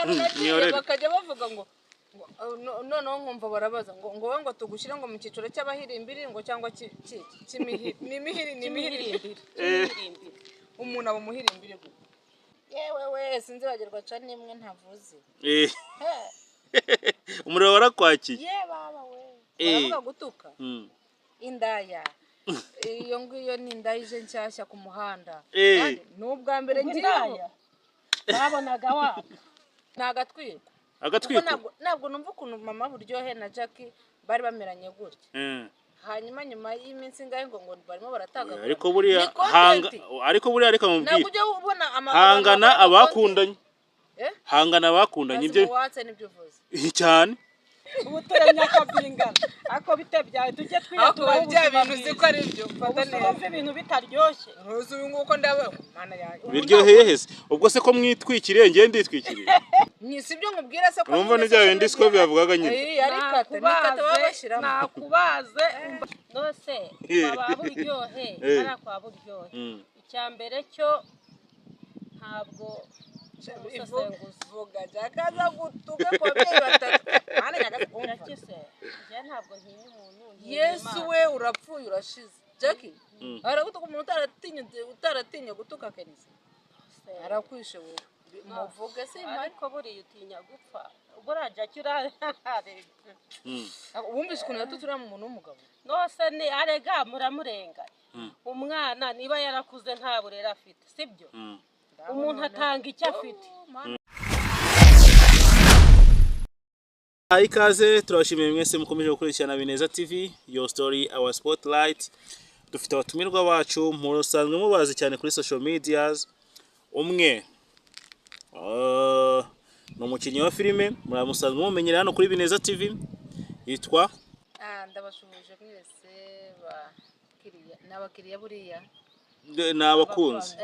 ahantu nagiye bakajya bavuga ngo noneho nkumva barabaza ngo tugushyire ngo mu cyiciro cy'abahirimbiri ngo cyangwa n'imihirimbiri umuntu aba umuhirimbiri gute yewe sinzibagirwa ca nimwe ntavuze umuriro warakwakiye ye baba we baravuga gutuka indaya iyo ngiyo ni indaya ije nshyashya ku muhanda kandi n'ubwa mbere ngiye babonaga wa nagatwika ntabwo numva ukuntu mama buryohe na Jackie bari bameranye gutya hanyuma nyuma y'iminsi ngahe ngo barimo baratanga ariko buriya reka mubwire ntabwo ujya ubona hangana abakundanye ibyo watse nibyo uvuze cyane ubu turanyakabingana ako bitebyaye tujye twiyatubaho bya bintu uzi ko ari byo fata neza ibintu bitaryoshye ntuzi ubu nguko ndabona mana yanjye biryoheye hese ubwo se ko mwitwikiriye ngiye nditwikiriye ni sibyo nkubwira se ko numva n'ibya bindi siko bivugaga nyine ariko nikata babashiramo nakubaze nose kwa buryohe ara kwa buryohe icyambere cyo ntabwo vuga jakaza gutuka kwa bye batatu mana nyakise je ntabwo ntinya umuntu Yesu we urapfuye urashize Jackie aragutuka umuntu utaratinye gutuka Kenisi arakwishe wowe muvuge se ariko buri utinya gupfa buraja cyura wumvise ukuntu yatutura mu muntu w'umugabo nose ni arega muramurenga umwana niba yarakuze nta burera afite sibyo umuntu atanga icyo afite ikaze turabashimiye mwese mukomeje gukurikirana Bineza TV your story our spotlight dufite abatumirwa bacu musanzwe mubazi cyane kuri social medias umwe no mukinnyi wa filime muramusanzwe mumenyera hano kuri Bineza TV yitwa ndabashubuje mwese bakiriya n'abakiriya buriya n'abakunzi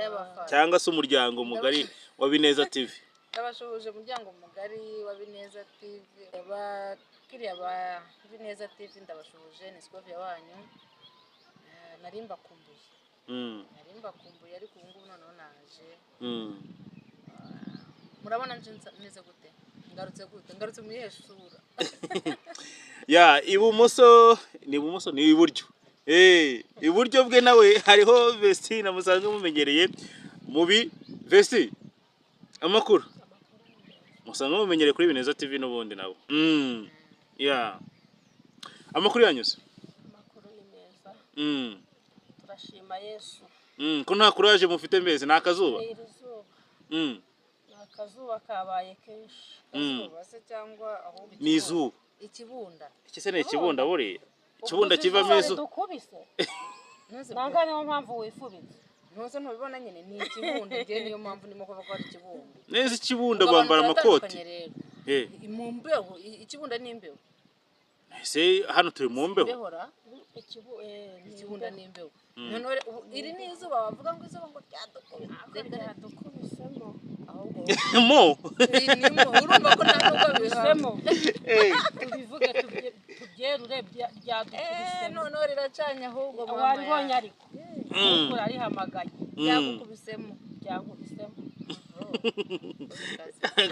cyangwa se umuryango mugari wa Bineza TV ndabashubuje umuryango mugari wa Bineza TV abakiriya ba Bineza TV ndabashubuje ni Scovia wanyu narimba kumbuye ariko ubu ngubu noneho naje murabona neza gute ngarutse mu yeshura ya ibumoso ni iburyo iburyo bwe nawe hariho Vesti namusanzwe mumenyereye mubi Vesti amakuru musanzwe mumenyereye kuri Bineza TV n'ubundi nabo ya amakuru yanyuze amakuru ni meza turashima Yesu ko nta courage mufite mbese nakazuba akazuba kabaye kenshi base cyangwa aho ni izuba ikibunda ikise ne ikibunda buriya ikibunda kivamo izuba dukubise nanga niyo mpamvu wifubitse ntuze ntubibona nyine ni ikibunda ngiye niyo mpamvu ndimo kuvuga ko ari ikibunda neza ikibunda bambara amakoti mu mbeho ikibunda ni imbeho ese hano turi mu mbeho ikibunda ni imbeho none iri ni izuba bavuga ngo izuba ngo ryadukubisemo ahubwo mo urumva ko ntabwo bisemo tubivuge tubyerure byadukubisemo none riracanye ahubwo waribonye ariko urihamagaye byagukubisemo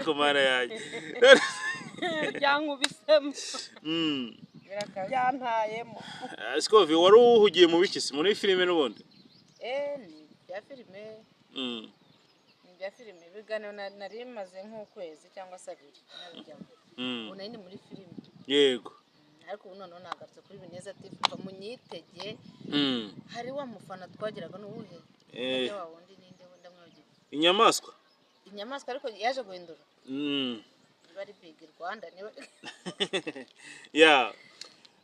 kumara yaje byankubisemo byantayemo Scovia wari uhugiye mu bikisi muri filime n'ubundi ni bya filime biganiro nari maze nk'ukwezi cyangwa se abiri nabijyamo ubu nari muri filime yego ariko ubu noneho nagarutse kuri Bineza TV munyitege hari wa mufana twagiraga n'uwuhe wa wundi ninde wenda mwagiye inyamaswa ariko yaje guhindura bari big Rwanda niba ya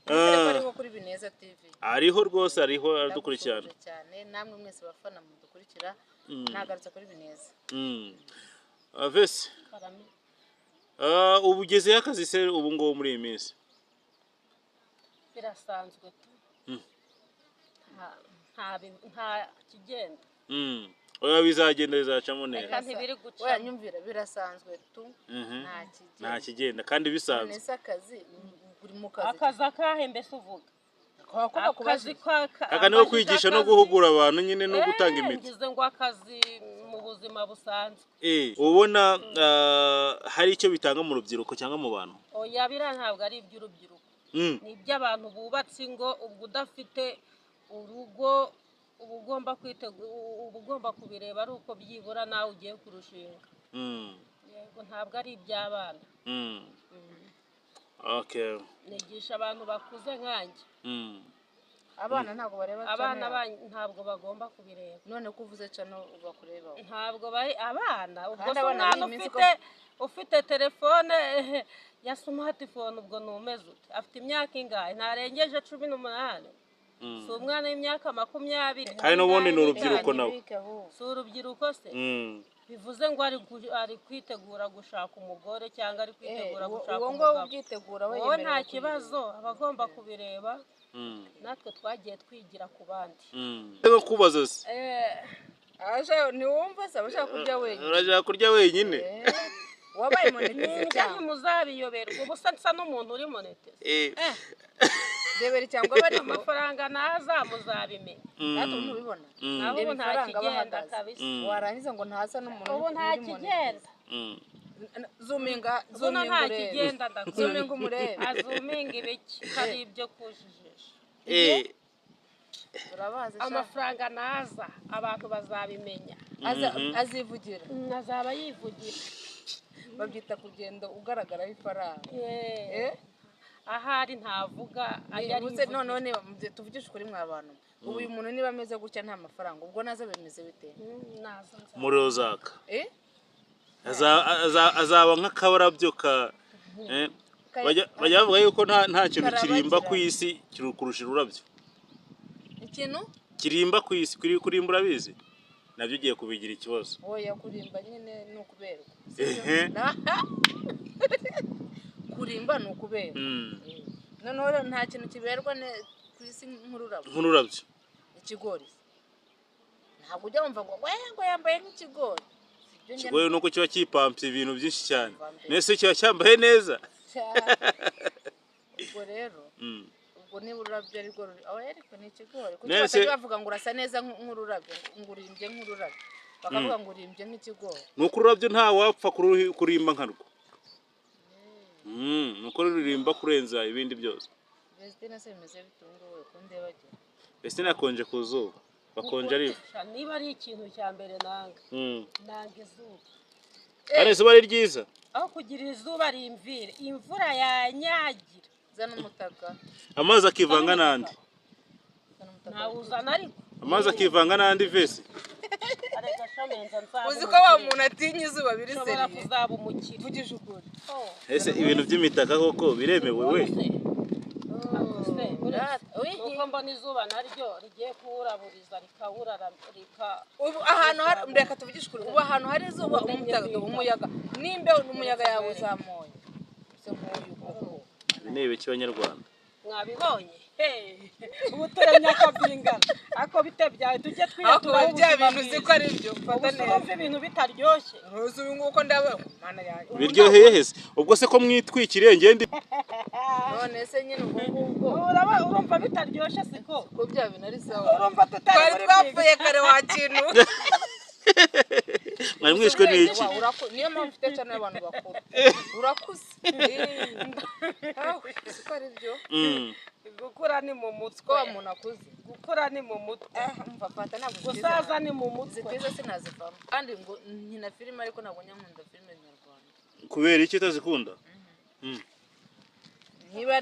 ariho kuri Bineza TV ariho rwose ariho aradukurikirana cyane namwe mwese bafana mudukurikira nagarutse kuri Bineza Vesi ubu ugeze akazi se ubu ngo muri iyi minsi birasanzwe tu nta kigenda oya bizagenda bizacamo neza kandi biri guca oya nyumvira birasanzwe tu nta kigenda kandi bisanzwe nese akazi uri mu kazi akazi akahe mbese uvuga akazi aka niho kwigisha no guhugura abantu nyine no gutanga imiti ngize ngo akazi mu buzima busanzwe. Ubona hari icyo bitanga mu rubyiruko cyangwa mu bantu? Oya, biriya ntabwo ari iby'urubyiruko, ni iby'abantu bubatse ingo. Ubwo udafite urugo uba ugomba kubireba ari uko byibura nawe ugiye kurushinga. Yego, ntabwo ari iby'abana. Nigisha abantu bakuze nkanjye. Abana ntabwo bareba cyane. Abana ntabwo bagomba kubireba. None ko uvuze cyane ubakureba. Ntabwo bari abana. Ubwo se umwana ufite telefone ya smartphone ubwo numeze ute? Afite imyaka ingahe? Ntarengeje 18. Si umwana w'imyaka 20. Kandi n'ubundi ni urubyiruko nawe. Si urubyiruko se? Bivuze ngo ari kwitegura gushaka umugore cyangwa ari kwitegura gushaka umugabo. Wowe nta kibazo, abagomba kubireba. Natwe twagiye twigira ku bandi. Rero kubaza se ntiwumva se abashaka kurya wenyine? Urashaka kurya wenyine? Wabaye monetize cyane. Muzabiyoberwa. Ubu nsa n'umuntu uri monetize. Debera cyangwa bari amafaranga naza muzabimenya. Natwe ntubibona. Naho ubu nta kigenda kabisa. Warangiza ngo ntasa n'umuntu. Ubu nta kigenda. Zuminga nta kigenda zuminga umurebe. Azuminga ibiki hari ibyo kujijisha. Amafaranga naza abantu bazabimenya. Azivugira. Azaba yivugira. Babyita kugenda ugaragaraho ifaranga. Ahari ntavuga ayarivuze. None tuvugisha ukuri mwa bantu. Ubu uyu muntu niba ameze gutya nta mafaranga ubwo naza bemeze bite? Naza muri uzaka azaba nk'akabarabyo ka bajya bavuga yuko nta kintu kirimba ku isi kurusha ururabyo. Ikintu kirimba ku isi kurimbura bizi nabyo ugiye kubigira ikibazo. Oya, kurimba nyine ni ukuberwa. Kurimba ni ukuberwa. Noneho nta kintu kiberwa ku isi nk'ururabyo. Ikigori ntabwo ujya wumva ngo yambaye nk'ikigori. Ikigori nuko kiba kipampye ibintu byinshi cyane. Nese kiba cyambaye neza. Ubwo rero ubwo niba ururabyo ariko ariko ni ikigori. Kuko bavuga ngo urasa neza nk'ururabyo, ngo urimbye nk'ururabyo. Bakavuga ngo urimbye nk'ikigori. Nuko ururabyo nta wapfa kurimba nkarwo. Nuko ruririmba kurenza ibindi byose. Vestina se bimeze bitungowe ko ndebagira. Vestina akonje ku zuba. Bakonje ari. Niba ari ikintu cya mbere nanga. Nanga izuba. Ari izuba ari ryiza. Aho kugira izuba rimvire, imvura yanyagira. Zana umutaka. Amazi akivanga n'andi. Ntawuzana ariko. Amazi akivanga n'andi vese. Uzi ko wa muntu atinya izuba biri seriye. Ushobora kuzaba umukire. Vugisha ukuri. Ese ibintu by'imitaka koko biremewe we? Nuko mbona izuba naryo rigiye kuwuraburiza rikawurara ubu ahantu hari ndeka tuvugisha ukuri. Ubu ahantu hari izuba umuyaga nimbe n'umuyaga yawe uzamoye. Nebe cy'abanyarwanda. Mwabibonye? Ubu turemye akabingana. Ako bitebyaye tujye twiyatura bya bintu uzi ko ari byo. Fata neza ibintu bitaryoshye. Uzi nguko ndabaho mana yanjye. Biryoheye hese. Ubwo se ko mwitwikiriye ngende. None se nyine ubwo urumva bitaryoshye siko. Ko bya bintu ari sawa. Urumva tutari twapfuye kare wa kintu. Mwari mwishwe n'iki? Niyo mpamvu ufite cyane abantu bakuru. Urakuze. Siko ari byo. Gukura ni mu mutwe. Ko umuntu akuze. Gukura ni mu mutwe. Umva fata ntabwo gusaza ni mu mutwe. Zitiza sinazivamo. Kandi ngo nkina filime ariko ntabwo nyankunda filime nyarwanda. Kubera iki utazikunda? Niba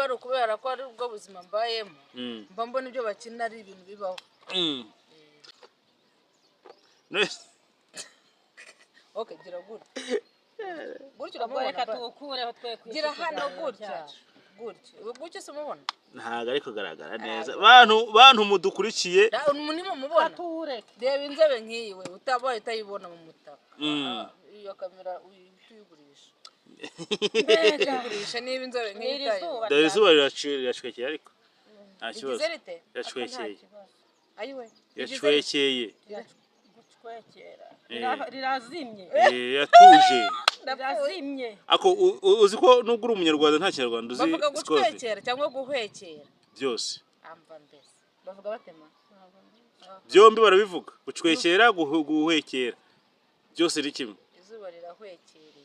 ari ukubera ko ari ubwo buzima mbayemo. Mba mbona ibyo bakina ari ibintu bibaho. Okay, gira gutya. Gutya uramubona. Reka tuwukureho twe kwishyura. Gira hano gutya. Gutya se umubona? Ntago ariko garagara neza. Bantu mudukurikiye. Munimo mubona. Atureke. Reba inzebe nk'iyi we utabaye utayibona mu mutaka. Iyo kamera uyigurisha. Uyigurisha niba inzebe nk'iyi tayo. Dore izuba rirashwekeye ariko. Nta kibazo. Yashwekeye. Ayiwe. Yashwekeye. Rirazimye. Yatuje. Rirazimye. Ako uzi ko nubwo uri umunyarwanda nta kinyarwanda uzi. Bavuga gutwekera cyangwa guhwekera. Byose. Amba mbese. Bavuga batema. Byombi barabivuga. Gucwekera guhwekera. byose ari kimwe. Izuba rirahwekereye.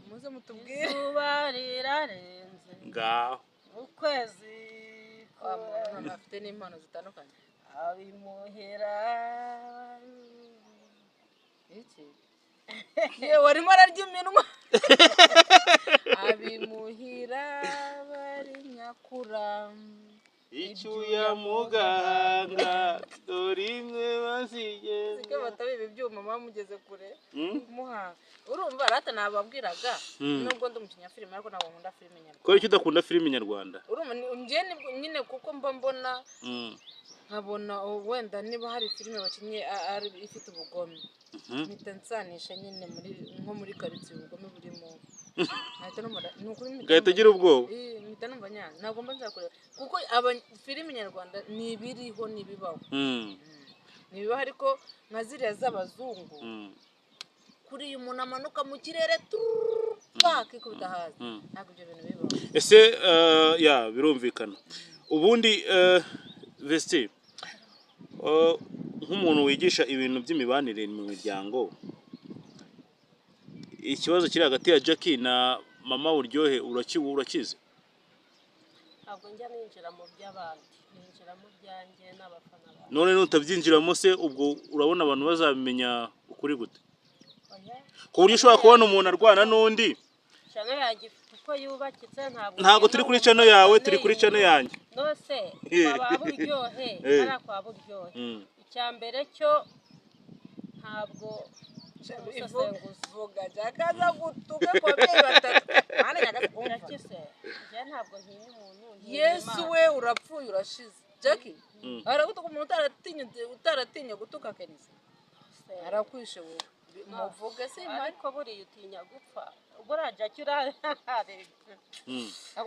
Muze mutubwire. Izuba rirarenze. Ngaho. Ukwezi afite n'impano zitandukanye. abimuhera. Iki? Ye warimo ararya iminwa. Abimuhira bari nyakura. Icyuya muganga dorimwe basige. Sike batabibe ibyuma mugeze kure. Muha. Urumva rata nababwiraga nubwo ndi umukinya filime ariko ntabwo nkunda filime nyarwanda. Ko icyo udakunda filime nyarwanda? Urumva ngiye nyine kuko mba mbona nkabona wenda niba hari filime bakinye ari ifite ubugome. Mpita nsanisha nyine nko muri quartier ubugome burimo. Gahita ugira ubwoba. Mpita numva nyana ntabwo mba nzakureba kuko filime nyarwanda nibiriho nibibaho. Nibibaho ariko nka ziriya z'abazungu. Kuri uyu muntu amanuka mu kirere bakikubita hasi ntabwo ibyo bintu bibaho. Ese ya birumvikana. Ubundi Vesti nk'umuntu wigisha ibintu by'imibanire mu miryango, ikibazo kiri hagati ya Jackie na mama Buryohe urakize? Ntabwo njya ninjira mu by'abandi, ninjira mu byanjye n'abafana bawe. None nutabyinjiramo se ubwo urabona abantu bazabimenya ukuri gute? Ku buryo ushobora kubona umuntu arwana n'undi. Channel yanjye uko yubakitse ntabwo turi kuri channel yawe, turi kuri channel yanjye. Nose kwa Buryohe ara kwa Buryohe. Icyambere cyo ntabwo ivuga jakaza gutuka kwa bye batatu. Mana nyagakumva. Ntabwo ntinya umuntu. Yesu we urapfuye urashize. Jackie aragutuka umuntu utaratinya gutuka Kenisi. Arakwishe wowe. Muvuga se ariko buri utinya gupfa. Buraja cyurarega.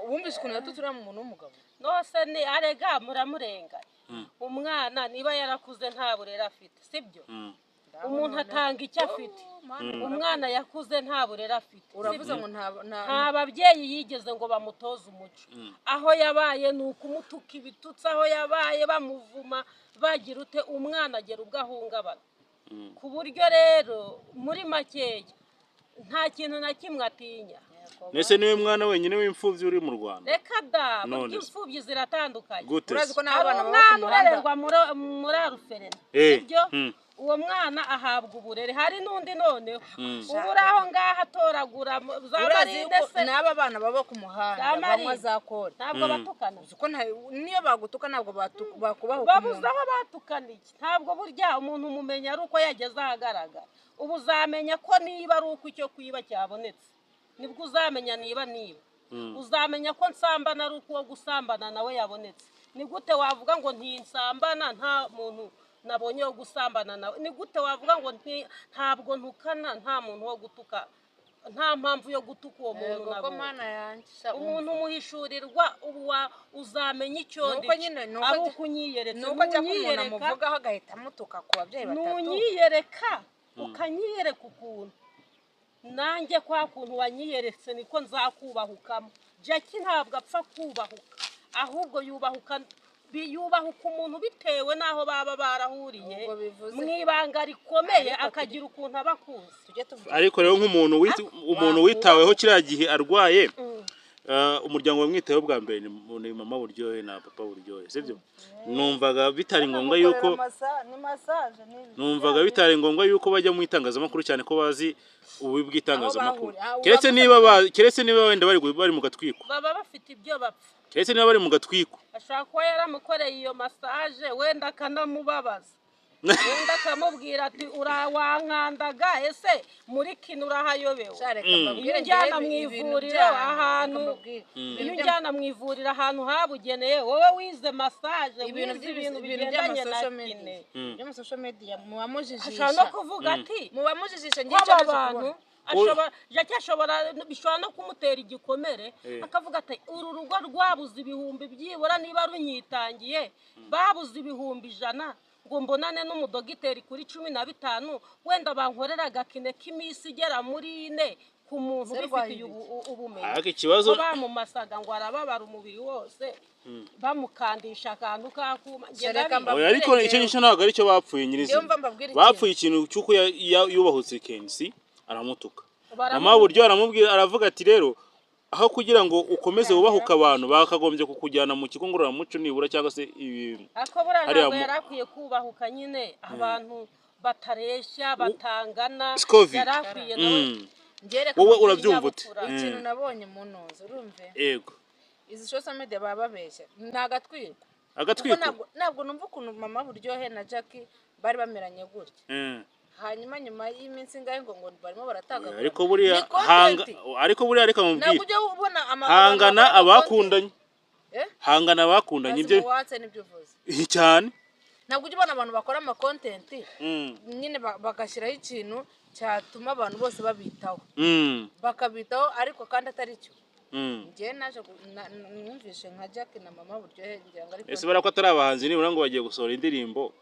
Wumvise ukuntu yatutura mu muntu w'umugabo. Nose ni arega muramurenga. Umwana niba yarakuze nta burera afite, sibyo? Umuntu atanga icyo afite. Umwana yakuze nta burera afite. Uravuze ngo nta babyeyi yigeze ngo bamutoze umuco. Aho yabaye nuko umutuka ibitutsi, aho yabaye bamuvuma bagira ute umwana agera ubwo ahungabana. Ku buryo rero muri makeya nta kintu na kimwe atinya. Nese niwe mwana wenyine w'imfuvyi uri mu Rwanda? Reka da, imfuvyi ziratandukanye. Urazi ko n'abana baba urererwa muri Aruferena. Sibyo? Uwo mwana ahabwa uburere. Hari nundi noneho uburaho ngaha atoragura za marinde se n'aba bana baba ku muhanda banywa za kore. Ntabwo batukana. Uko niyo bagutuka ntabwo bakubaho ku babuza aho batukana iki. Ntabwo burya umuntu umumenya ari uko yageze ahagaragara. Ubu uzamenya ko niba ari uko icyo kwiba cyabonetse. Nibwo uzamenya niba uzamenya ko nsambana ari uko wo gusambana nawe yabonetse. Ni gute wavuga ngo ntinsambana nta muntu nabonye wo gusambana nawe? Ni gute wavuga ngo ntabwo ntukana nta muntu wo gutuka, nta mpamvu yo gutuka uwo muntu nabonye? Umuntu umuhishurirwa uzamenya icyo ndi ari ukunyiyereka. Nuko ajya kumuna muvugaho agahita amutuka ku babyeyi batatu. Nunyiyereka ukanyiyereka ukuntu nanjye kwa kuntu wanyiyeretse niko nzakubahukamo. Jackie ntabwo apfa kubahuka, ahubwo yubahuka umuntu bitewe naho baba barahuriye mwibanga rikomeye akagira ukuntu abakuzi. Ariko rero nk'umuntu witaweho kiriya gihe arwaye, umuryango wamwitayeho bwa mbere ni mama Buryohe na papa Buryohe, sibyo? Numvaga bitari ngombwa yuko bajya mu itangazamakuru cyane ko bazi ububi bw'itangazamakuru. Keretse niba wenda bari mu gatwiko. Baba bafite ibyo bapfa. Keretse niba bari mu gatwiko. Ashaka ko yaramukoreye iyo massage wenda kanamubabaza. Wenda akamubwira ati urawankandaga ese muri kino urahayobewe. Iyo njyana mu ivuriro ahantu habugeneye wowe wize massage ibintu bigendanye na kine. Byo mu social media muwamujijisha. Ashaka no kuvuga ati muwamujijisha ngiye abantu ashobora bishobora no kumutera igikomere akavuga ati uru rugo rwabuze ibihumbi byibura niba runyitangiye babuze ibihumbi 100 ngo mbonane n'umudogiteri kuri 15 wenda bankorera agakine k'imisi igera muri 4 ku muntu ubifitiye ubumenyi. ariko ikibazo bamumasaga ngo arababara umubiri wose bamukandisha akantu kakuma. ariko icyo nicyo ntabwo ari cyo bapfuye nyirizina. Bapfuye ikintu cy'uko yubahutse Kensi aramutuka. Mama buryo aramubwira, aravuga ati rero aho kugira ngo ukomeze wubahuka abantu bakagombye kukujyana mu kigo ngororamuco nibura cyangwa se ako buranga yarakwiye kubahuka nyine abantu batareshya batangana yarakwiye nawe. Wowe urabyumva ute? Ikintu nabonye mu ntozo urumve. Yego. Izi social media bababeshya nagatwiko. Ntabwo numva ukuntu mama buryohe na Jackie bari bameranye gutya. Hanyuma nyuma y'iminsi ngahe ngo barimo baratanga. Ariko buriya reka mubwire. Ntabwo ujya ubona hangana abakundanye. Hangana abakundanye ibyo. Watse nibyo uvuze. Cyane. Ntabwo ujya ubona abantu bakora ama content nyine bagashyiraho ikintu cyatuma abantu bose babitaho. Bakabitaho ariko kandi atari cyo. Ngiye naje numvishe nka Jackie na mama buryohe ngira ngo ariko. Ese barako atari abahanzi nibura ngo bagiye gusohora indirimbo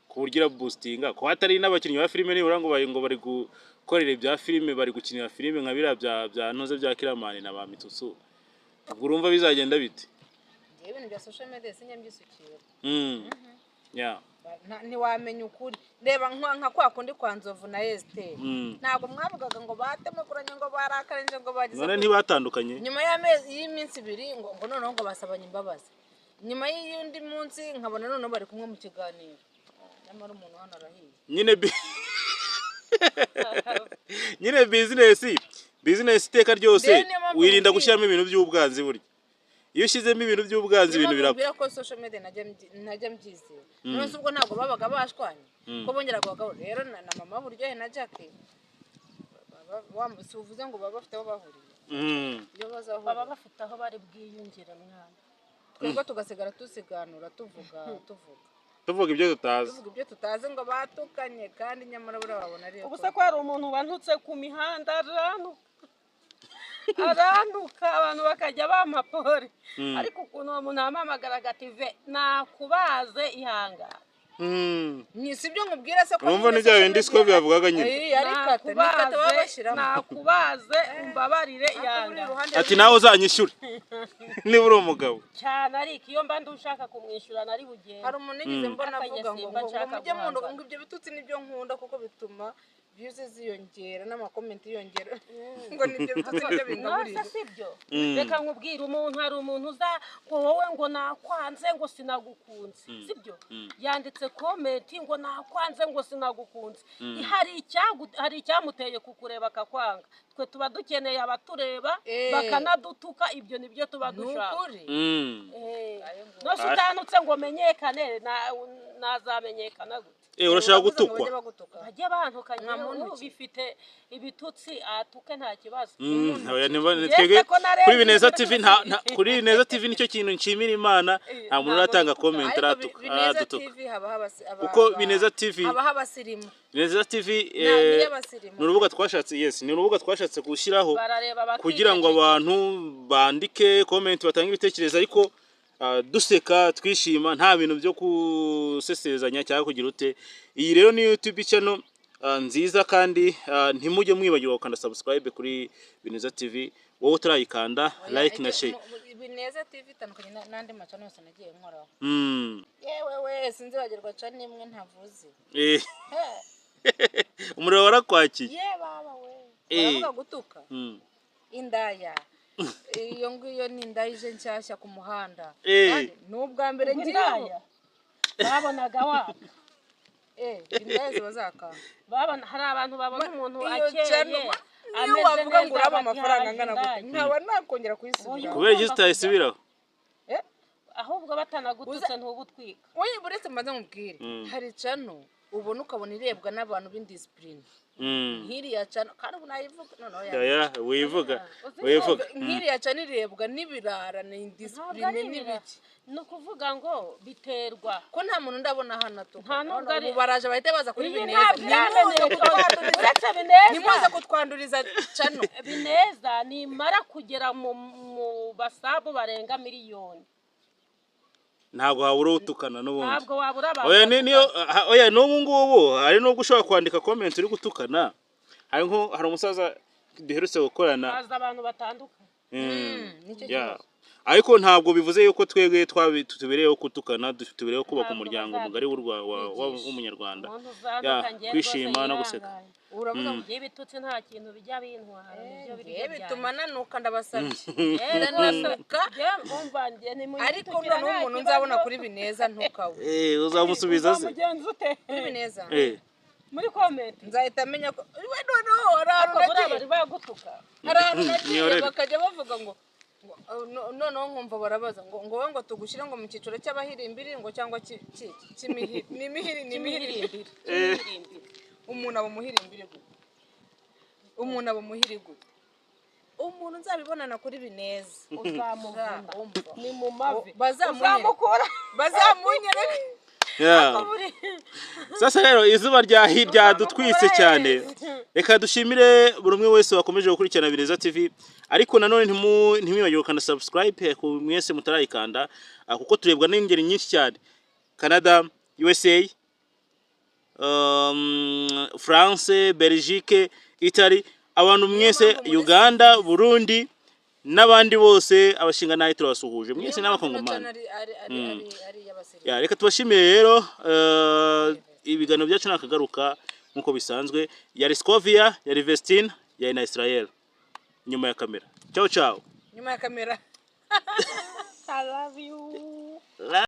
kuburgira boostinga ko hatari n'abakinnyi ba filime nibura ngo bari gukorera ibya filime bari gukinira filime nka bira bya ntoze bya Kiramani na ba Mitutsu. Urumva bizagenda bite? Ngiye ibintu bya social media sinyambisukira. Yeah. Ntiwamenya ukuri. Reba nka kwa kundi kwa Nzovu na Esther. Ntabwo mwavugaga ngo batemukuranye ngo barakarenje ngo bagize. None ntibatandukanye. Nyuma y'iminsi 2 ngo noneho ngo basabanye imbabazi. Nyuma y'undi munsi nkabona noneho bari kumwe mu kiganiro. Nyamara umuntu hano arahiye. Nyine business iteka ryose wirinda gushyiramo ibintu by'ubwanzi burya. Iyo ushyizemo ibintu by'ubwanzi ibintu birakora. Ko social media najya mbyizera. None ubwo ntabwo babaga bashwanye. Ko bongera kugaho rero na mama buryohe na Jackie. Uvuze ngo baba bafite aho bahuriye. Iyo bazahura baba bafite aho bari bwiyungira mwana. Twebwe tugasigara tusiganura tuvuga ibyo tutazi ngo batukanye kandi nyamara buri babona ari ubu se ko hari umuntu wantutse ku mihanda aranuka abantu bakajya bamapore ariko ukuntu uwo muntu amamagaraga ati nakubaze ihanga. Ni sibyo nkubwira se ko urumva n'ibya bindi siko bivugaga nyine. Nikata babashiramo nakubaze umbabarire ihanga. Ati nawe uzanyishyure niba uri umugabo cyane ariko iyo mba ndushaka kumwishyura nari bugende. Hari umuntu nigize mbona avuga ngo mujye mundo ngo ibyo bitutsi nibyo nkunda kuko bituma views ziyongera n'amakomenti yongera ngo nibyo bitutsi nibyo bingaburira. Sibyo reka nkubwira umuntu hari umuntu uza ngo wowe ngo nakwanze ngo sinagukunze sibyo yanditse comment ngo nakwanze ngo sinagukunze. Hari icyamuteye kukureba akakwanga. Twe tuba dukeneye abatureba bakanadutuka ibyo nibyo tuba dushaka. No sutanutse ngo menyekane nazamenyekana gute? Urashaka gutukwa. Bajye bantukanye umuntu bifite ibitutsi atuke nta kibazo. Kuri Bineza TV kuri Bineza TV nicyo kintu nshimira Imana nta muntu uratanga comment aradutuka. Kuko Bineza TV Bineza TV ni urubuga twashatse gushyiraho kugira ngo abantu bandike comment batange ibitekerezo ariko duseka twishima nta bintu byo kusesezanya cyangwa kugira ute. Iyi rero ni YouTube channel nziza kandi ntimujye mwibagirwa gukanda subscribe kuri Bineza TV. Wowe utarayikanda like na share. Bineza TV tandukanye n'andi macano yose nagiye nkoraho. Yewe sinzi bagirwa cyane imwe ntavuze. Umuriro warakwakiye. Baba we. Baravuga gutuka. Indaya. Iyo ngiyo ni indayije nshyashya ku muhanda. N'ubwa mbere ngiye. Babonaga wa. Indaya bazakanga. Hari abantu babona umuntu akeye. Iyo wavuga ngo uraba amafaranga angana gute nkaba nakongera kuyisubira. Kubera iki tutayisubiraho? Ahubwo batanagututse ntubutwika. Oye buretse maze mubwire. Hari cano ubona ukabona irebwa n'abantu b'indiscipline. Nkiriya cano kandi unayivuga noneho wivuga nkiriya cano irebwa n'ibirara ni indiscipline n'ibiki. No kuvuga ngo biterwa ko nta muntu ndabona hano to. Ubu baraje bahite baza kuri Bineza. Nimuze kutwanduriza cano. Bineza nimara kugera mu basabu barenga miliyoni. Ntabwo wabura utukana n'ubundi. Ntabwo wabura abantu. Oya n'ubu ngubu hari nubwo ushobora kwandika comment uri gutukana. Hari umusaza duherutse gukorana haza abantu batandukanye ariko ntabwo bivuze yuko twebwe tubereyeho kutukana, tubereyeho kubaka umuryango mugari w'umunyarwanda kwishima no guseka. uravuga ngo ibitutsi nta kintu bijya bintwara nibyo biri bituma nanuka ndabasabye nanuka ariko none umuntu nzabona kuri Bineza ntukawe uzamusubiza se kuri Bineza muri comment nzahita menya ko we no bari bagutuka nagiye bakajya bavuga ngo noneho nkumva barabaza ngo tugushyire ngo mu cyiciro cy'abahirimbiri ngo cyangwa n'imihirimbiri umuntu aba muhirimbiri umuntu aba muhirigu umuntu nzabibonana kuri Bineza uzamuvuna ni mu mavi bazamukora bazamunyereka sasa rero izuba ryadutwitse cyane, reka dushimire buri umwe wese wakomeje gukurikirana Bineza TV, ariko nanone ntimwibagirwe kana subscribe ku mwese mutarayikanda kuko turebwa n'ingeri nyinshi cyane: Canada, USA, France, Belgique, Italy, abantu mwese, Uganda, Burundi n'abandi bose abashinga nayo turabasuhuje mwese n'abakongomani. Reka tubashimire rero, ibiganiro byacu nakagaruka nkuko bisanzwe. Yari Scovia, yari Vestine, yari na Israel nyuma ya kamera. Ciao ciao. Nyuma ya kamera. I love you.